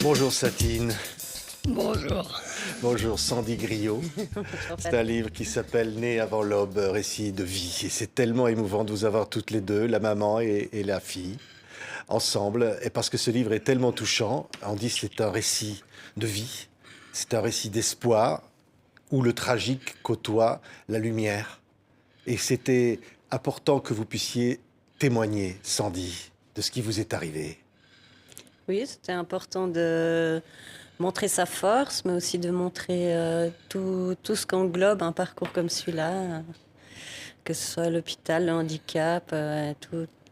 Bonjour Satine. Bonjour. Bonjour Sandy Griot. C'est un livre qui s'appelle Né avant l'aube, récit de vie. Et c'est tellement émouvant de vous avoir toutes les deux, la maman et la fille, ensemble. Et parce que ce livre est tellement touchant, on dit que c'est un récit de vie, c'est un récit d'espoir, où le tragique côtoie la lumière. Et c'était important que vous puissiez témoigner, Sandy, de ce qui vous est arrivé. Oui, c'était important de montrer sa force, mais aussi de montrer tout ce qu'englobe un parcours comme celui-là, que ce soit l'hôpital, le handicap,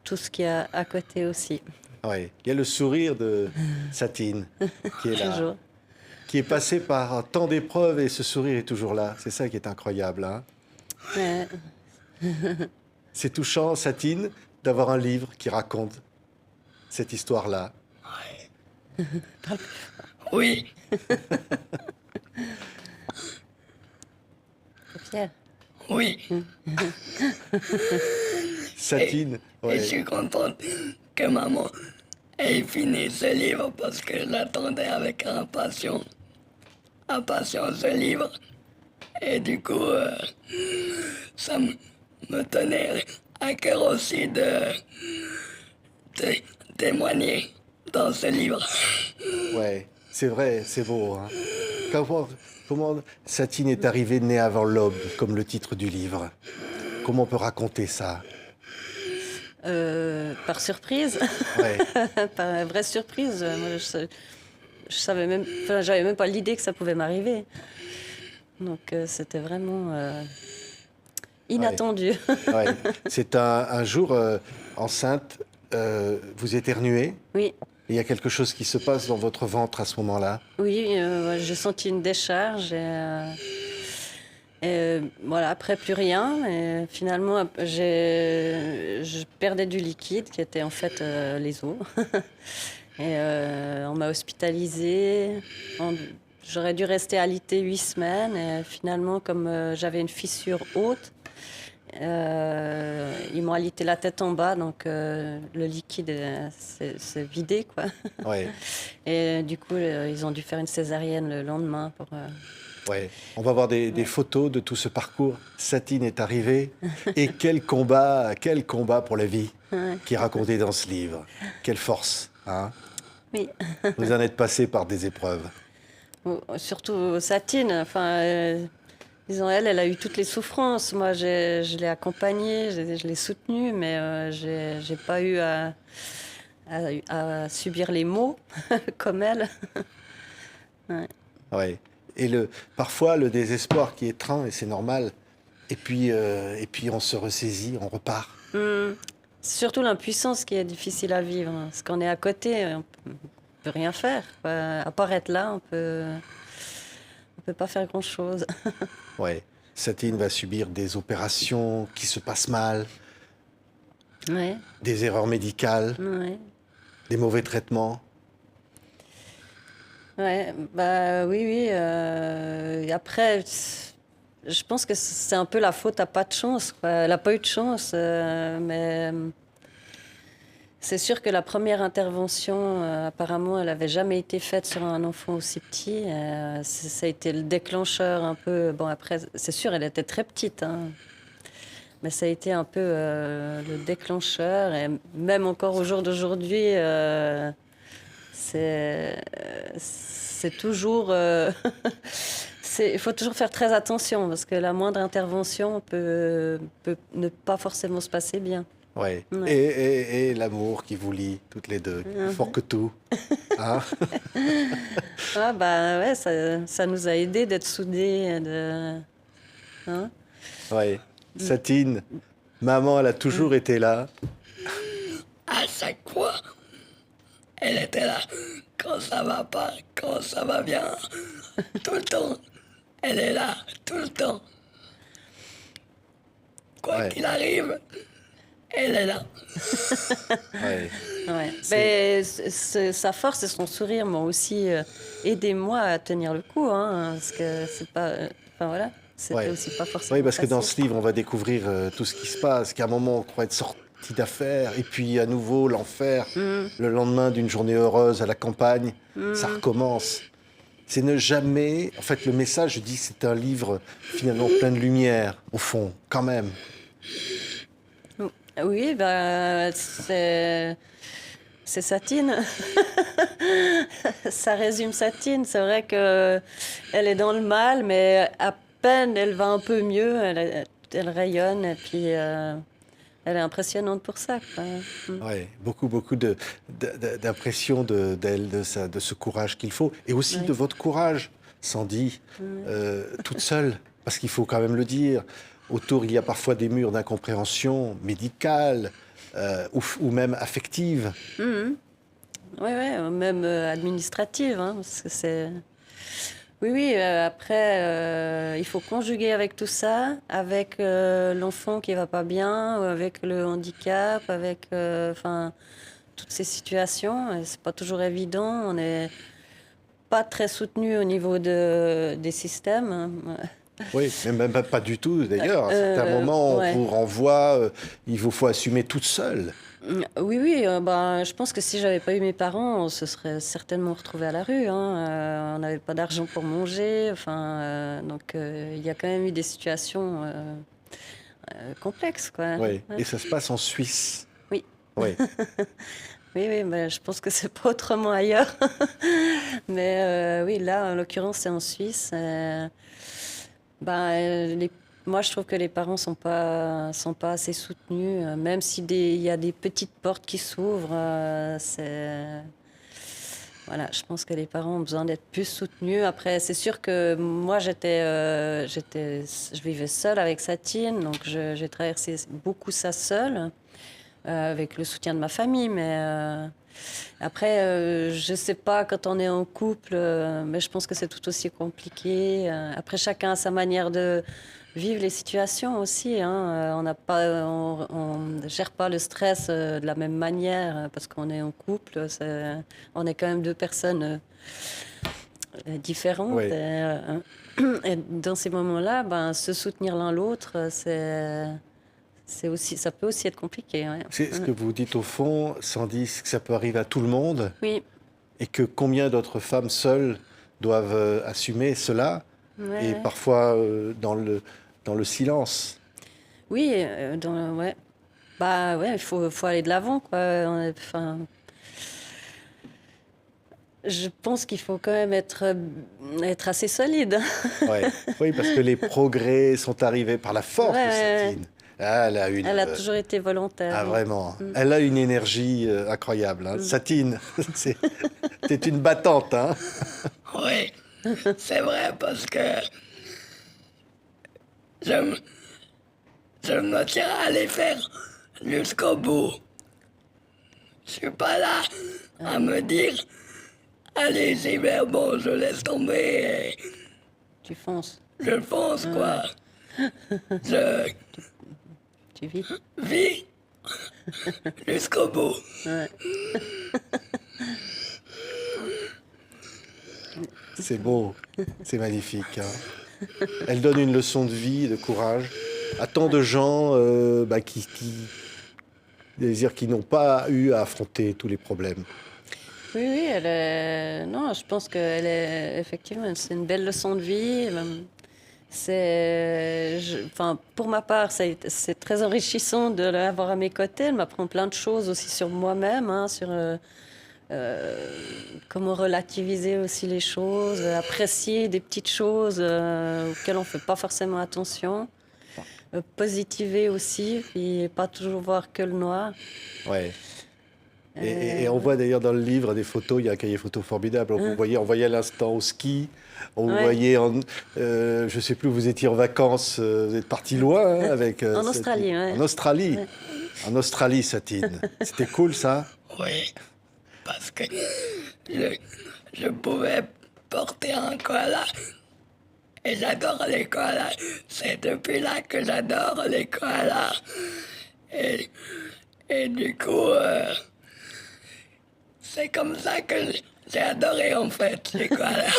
tout ce qu'il y a à côté aussi. Oui, il y a le sourire de Satine qui est là, Toujours. qui est passé par tant d'épreuves et ce sourire est toujours là. C'est ça qui est incroyable, hein. Ouais. C'est touchant, Satine, d'avoir un livre qui raconte cette histoire-là. Oui, Pierre. oui. Satine, Et ouais. je suis contente que maman ait fini ce livre parce que je l'attendais avec impatience ce livre. Et du coup, ça me tenait à cœur aussi de témoigner dans ce livre. Ouais, c'est vrai, c'est beau, hein. Comment Satine est arrivée née avant l'aube, comme le titre du livre? Comment on peut raconter ça? Par surprise, Ouais, par vraie surprise. Moi, je savais même, enfin, j'avais même pas l'idée que ça pouvait m'arriver. Donc c'était vraiment inattendu. ouais. C'est un jour, enceinte, vous éternuez, Oui. et il y a quelque chose qui se passe dans votre ventre à ce moment-là. Oui, j'ai senti une décharge et voilà, après plus rien. Et finalement, je perdais du liquide qui était en fait les os. Et on m'a hospitalisée. J'aurais dû rester alitée 8 semaines. Et finalement, comme j'avais une fissure haute, ils m'ont alité la tête en bas, donc le liquide s'est vidé, quoi. Ouais, Et du coup, ils ont dû faire une césarienne le lendemain pour. ouais. On va voir des photos de tout ce parcours. Satine est arrivée, et quel combat pour la vie qui est raconté dans ce livre. Quelle force, hein? Oui. Vous en êtes passé par des épreuves. Surtout Satine, enfin, disons, elle a eu toutes les souffrances. Moi, je l'ai accompagnée, je l'ai soutenue, mais j'ai pas eu à subir les maux comme elle. Ouais. Ouais. Et parfois le désespoir qui étreint, et c'est normal. Et puis on se ressaisit, on repart. C'est surtout l'impuissance qui est difficile à vivre. Parce qu'on est à côté, on peut rien faire, quoi. À part être là, on peut pas faire grand-chose. Ouais. Satine va subir des opérations qui se passent mal, Ouais, des erreurs médicales, ouais. des mauvais traitements. Ouais, bah oui, oui. Et après, je pense que c'est un peu la faute à pas de chance, quoi. Elle n'a pas eu de chance, mais c'est sûr que la première intervention, apparemment, elle n'avait jamais été faite sur un enfant aussi petit. Ça a été le déclencheur un peu. Bon, après, c'est sûr, elle était très petite, hein. Mais ça a été un peu le déclencheur. Et même encore au jour d'aujourd'hui, c'est toujours. Il faut toujours faire très attention parce que la moindre intervention peut ne pas forcément se passer bien. Ouais. Ouais. Et l'amour qui vous lie toutes les deux, plus fort que tout. Hein? Ah bah ouais, ça nous a aidés d'être soudés. Hein. Ouais. Satine, maman, elle a toujours été là. À chaque fois, elle était là. Quand ça va pas, quand ça va bien, tout le temps. Elle est là, tout le temps. Quoi Ouais. qu'il arrive, elle est là. Ouais. Ouais. Mais sa force et son sourire m'ont aussi aidé moi à tenir le coup, hein, parce que c'est pas. Enfin voilà, c'était Ouais. aussi pas forcément. Oui, parce que dans facile. ce livre, on va découvrir tout ce qui se passe, qu'à un moment, on croit être sorti petite affaire, et puis à nouveau l'enfer, le lendemain d'une journée heureuse à la campagne, ça recommence. C'est ne jamais... En fait, le message, je dis, c'est un livre finalement plein de lumière, au fond, quand même. Oui, bah, c'est Satine. Ça résume Satine. C'est vrai que elle est dans le mal, mais à peine elle va un peu mieux, elle rayonne et puis elle est impressionnante pour ça, quoi. Ouais, beaucoup d'impression d'elle, de ce courage qu'il faut, et aussi Ouais. de votre courage, Sandy, toute seule, parce qu'il faut quand même le dire. Autour, il y a parfois des murs d'incompréhension médicale ou même affective. Oui, même administrative, hein, parce que c'est... Oui, oui, après, il faut conjuguer avec tout ça, avec l'enfant qui va pas bien, ou avec le handicap, avec enfin, toutes ces situations. Et c'est pas toujours évident. On n'est pas très soutenu au niveau des systèmes, hein. Oui, mais même pas du tout, d'ailleurs. À certains moments, on Ouais. vous renvoie, il vous faut assumer toute seule. Oui, oui, ben, je pense que si j'avais pas eu mes parents, on se serait certainement retrouvés à la rue, hein. On n'avait pas d'argent pour manger, enfin, donc il y a quand même eu des situations complexes, quoi. Oui, Ouais. et ça se passe en Suisse. Oui, Oui, oui, oui, mais je pense que c'est pas autrement ailleurs. Mais oui, là, en l'occurrence, c'est en Suisse. Ben, moi, je trouve que les parents sont pas assez soutenus, même si il y a des petites portes qui s'ouvrent. Voilà, je pense que les parents ont besoin d'être plus soutenus. Après, c'est sûr que moi, je vivais seule avec Satine, donc j'ai traversé beaucoup ça seule, avec le soutien de ma famille. Mais après, je sais pas quand on est en couple, mais je pense que c'est tout aussi compliqué. Après, chacun a sa manière de vivre les situations aussi, hein. On gère pas le stress de la même manière parce qu'on est en couple. On est quand même deux personnes différentes. oui. Et dans ces moments-là, ben, se soutenir l'un l'autre, c'est aussi, ça peut aussi être compliqué. Ouais. C'est ce que vous dites au fond, Sandy, c'est que ça peut arriver à tout le monde, Oui. et que combien d'autres femmes seules doivent assumer cela, et Ouais. parfois dans le silence. Oui, ouais. Bah ouais, faut aller de l'avant, quoi. Enfin, je pense qu'il faut quand même être assez solide. Ouais. Oui, parce que les progrès sont arrivés par la force de Ouais. Satine. Ah, elle a une, Elle a toujours été volontaire. ah, vraiment. Elle a une énergie incroyable, hein. Satine, c'est c'est une battante, hein. Oui, c'est vrai parce que je, me- je me tiens à les faire jusqu'au bout. Je suis pas là à me dire, allez, j'y vais, bon, je laisse tomber et Tu fonces, je fonce, quoi. Je tu vis. vis jusqu'au bout. Ouais. C'est beau, c'est magnifique, hein. Elle donne une leçon de vie, de courage à tant de gens qui n'ont pas eu à affronter tous les problèmes. Oui, oui, non, je pense qu'elle est effectivement, c'est une belle leçon de vie. Enfin, pour ma part, c'est très enrichissant de l'avoir à mes côtés. Elle m'apprend plein de choses aussi sur moi-même, hein, sur comment relativiser aussi les choses, apprécier des petites choses auxquelles on ne fait pas forcément attention, positiver aussi, puis pas toujours voir que le noir. Ouais. Et on voit d'ailleurs dans le livre des photos, il y a un cahier photo formidable. On voyait à l'instant au ski, on vous Ouais. voyait je sais plus, vous étiez en vacances, vous êtes parti loin hein, avec. En Satine. Australie, ouais. En Australie. Ouais. En Australie, Satine. C'était cool ça. Oui, parce que je, je pouvais porter un koala. Et j'adore les koalas. C'est depuis là que j'adore les koalas. Et, et du coup, c'est comme ça que j'ai adoré en fait les koalas.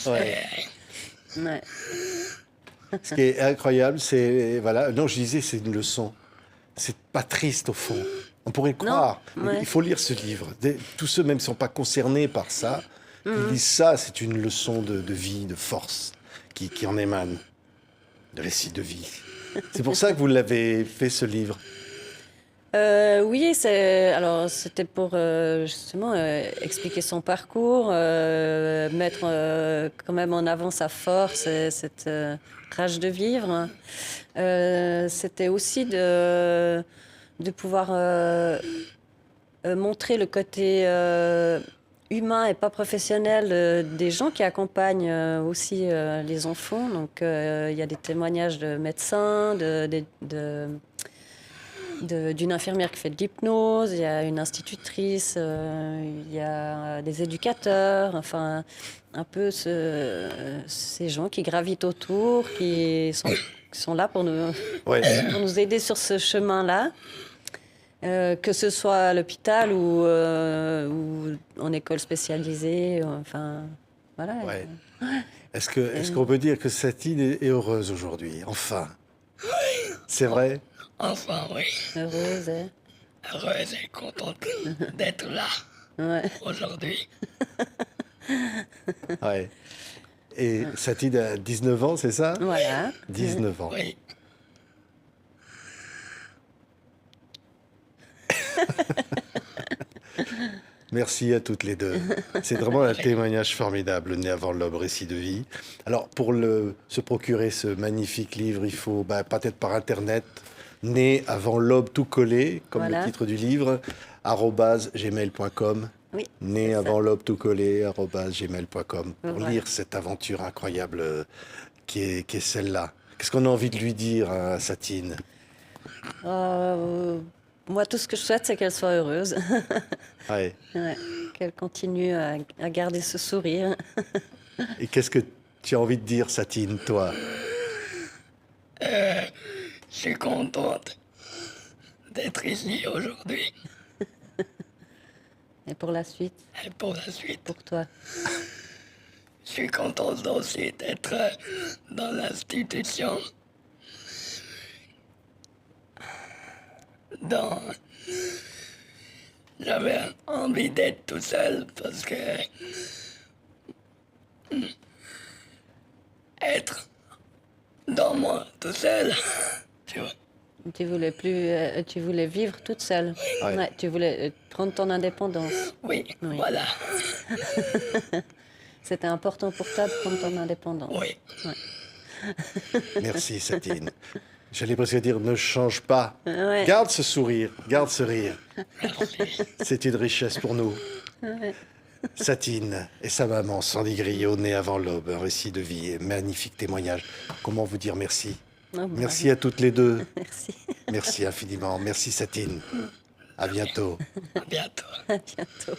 Ouais. Ouais. Ce qui est incroyable, c'est voilà. Non, je disais, c'est une leçon. c'est pas triste au fond. On pourrait le Non, croire. ouais. Il faut lire ce livre. Tous ceux même qui ne sont pas concernés par ça, ils lisent ça, c'est une leçon de vie, de force qui en émane, de récit de vie. C'est pour ça que vous l'avez fait, ce livre. Oui, alors c'était pour justement expliquer son parcours, mettre quand même en avant sa force et cette rage de vivre. C'était aussi de pouvoir montrer le côté humain et pas professionnel des gens qui accompagnent aussi les enfants. Donc il y a des témoignages de médecins, d'une infirmière qui fait de l'hypnose, il y a une institutrice, il y a des éducateurs, enfin un peu ces gens qui gravitent autour, qui sont là pour Ouais. pour nous aider sur ce chemin-là. Que ce soit à l'hôpital ou en école spécialisée, enfin voilà. Ouais. Est-ce qu'on peut dire que Satine est heureuse aujourd'hui? Enfin. C'est vrai? Enfin, oui. Heureuse. Hein. Heureuse et contente d'être là Ouais. aujourd'hui. Ouais. Et Satine a 19 ans, c'est ça? Voilà. 19 ans. Oui. Merci à toutes les deux. C'est vraiment un témoignage formidable, Né avant l'aube, récit de vie. Alors, pour se procurer ce magnifique livre, il faut peut-être par Internet, Né avant l'aube tout collé, comme Voilà. le titre du livre, @gmail.com. Oui. Né c'est ça. avant l'aube tout collé, @gmail.com. Pour Voilà. lire cette aventure incroyable qui est celle-là. Qu'est-ce qu'on a envie de lui dire à Satine? Moi, tout ce que je souhaite, c'est qu'elle soit heureuse. Ouais. Ouais. Qu'elle continue à garder ce sourire. Et qu'est-ce que tu as envie de dire, Satine, toi? Je suis contente d'être ici aujourd'hui Et pour la suite, et pour la suite. pour toi. Je suis contente aussi d'être dans l'institution. J'avais envie d'être tout seul parce que être dans moi tout seul, tu vois. Tu voulais vivre toute seule. Ouais. Ouais, tu voulais prendre ton indépendance. Oui, Oui. voilà, C'était important pour toi de prendre ton indépendance. oui. Merci, Satine. J'allais presque dire, ne change pas. Ouais. Garde ce sourire, garde ce rire. C'est une richesse pour nous. Satine et sa maman, Sandy Griot, née avant l'aube, un récit de vie et magnifique témoignage. Comment vous dire merci? Oh, Merci à toutes les deux. Merci. Merci infiniment. Merci, Satine. À bientôt. À bientôt. À bientôt.